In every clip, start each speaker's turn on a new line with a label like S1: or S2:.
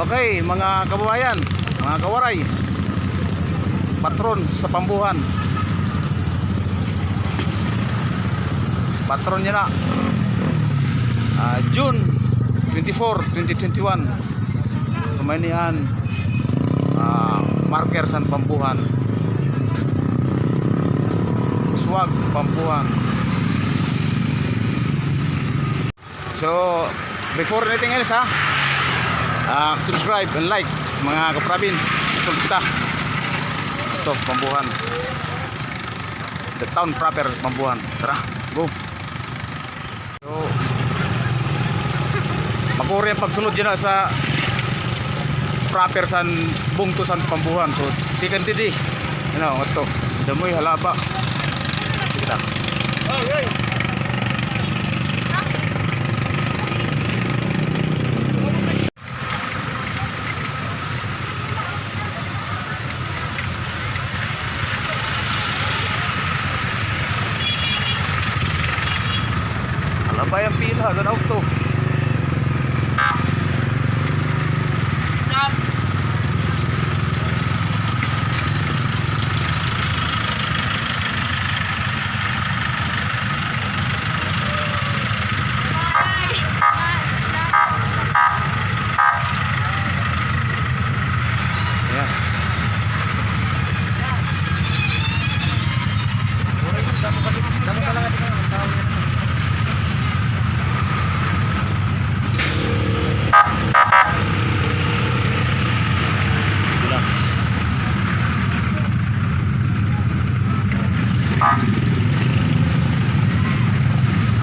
S1: Okay, mga kababayan, mga kawaray, patron sa Pambuhan. Patron niya na June 24, 2021. Kumainian marker sa Pambuhan. Swag Pambuhan. So, before anything else subscribe and like mga ka-province. Ito kita. Ito, Pambuhan. The town proper, Pambuhan. Tara, go. So, makuri ang pagsunod dyan sa proper san bungto san Pambuhan. So, tikan tidi. Ano, ito. Damoy halaba. Kita. Okay. Alabay ang pila, dan auto.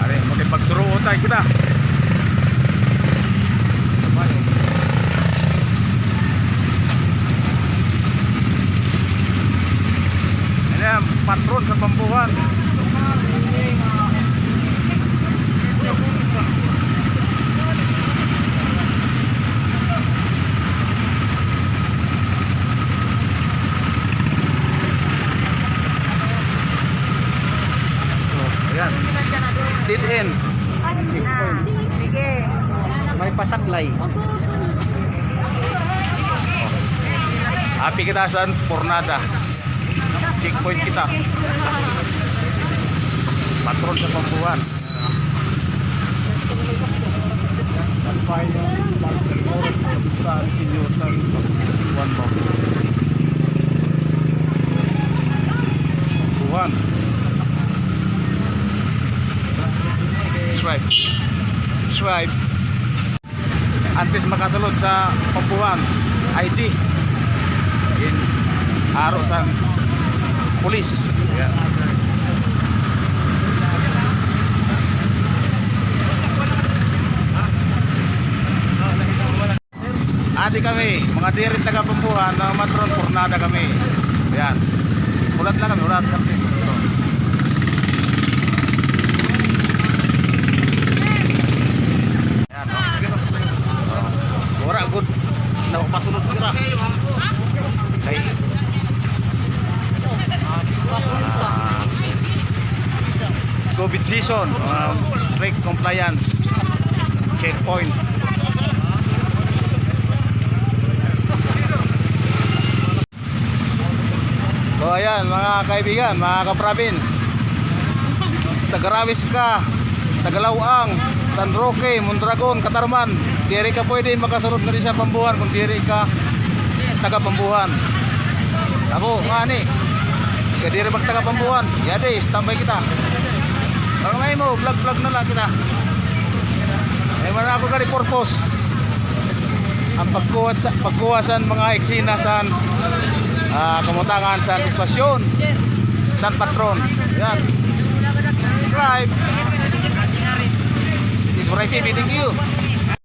S1: Are, makipagsuruo tayo kita. Ini ang patron sa Pambuhan. Dead end.
S2: Sige.
S1: May pasaklay. Api kita sa Pornada. Checkpoint kita. Patron sa Pambuhan. Pambuhan. Subscribe. Antes makasulod sa Pambuhan, ID in aro sa pulis. Yeah. Adi kami, mga dirit taga Pambuhan na matron Pornada kami. Yan. Ulat lang kami, ulat kami. Ora good na pasunod sila. Okay. COVID season, strict compliance. Checkpoint. So ayan mga kaibigan, mga ka-province. Tagarawis ka, Tagalawang, San Roque, Mondragon, Katarman. Diri ka pwede makasunod na rin sa Pambuhan kung diri ka taga Pambuhan. Ako nga ni, kaya diri magtaga Pambuhan. Yade, standby kita. Kung may mo, vlog na lang kita. Eh man ako ka purpose. Ang pagkuhasan mga eksena sa kamutangan sa okupasyon sa patron. Yan. Subscribe. This is Ray TV. Thank you.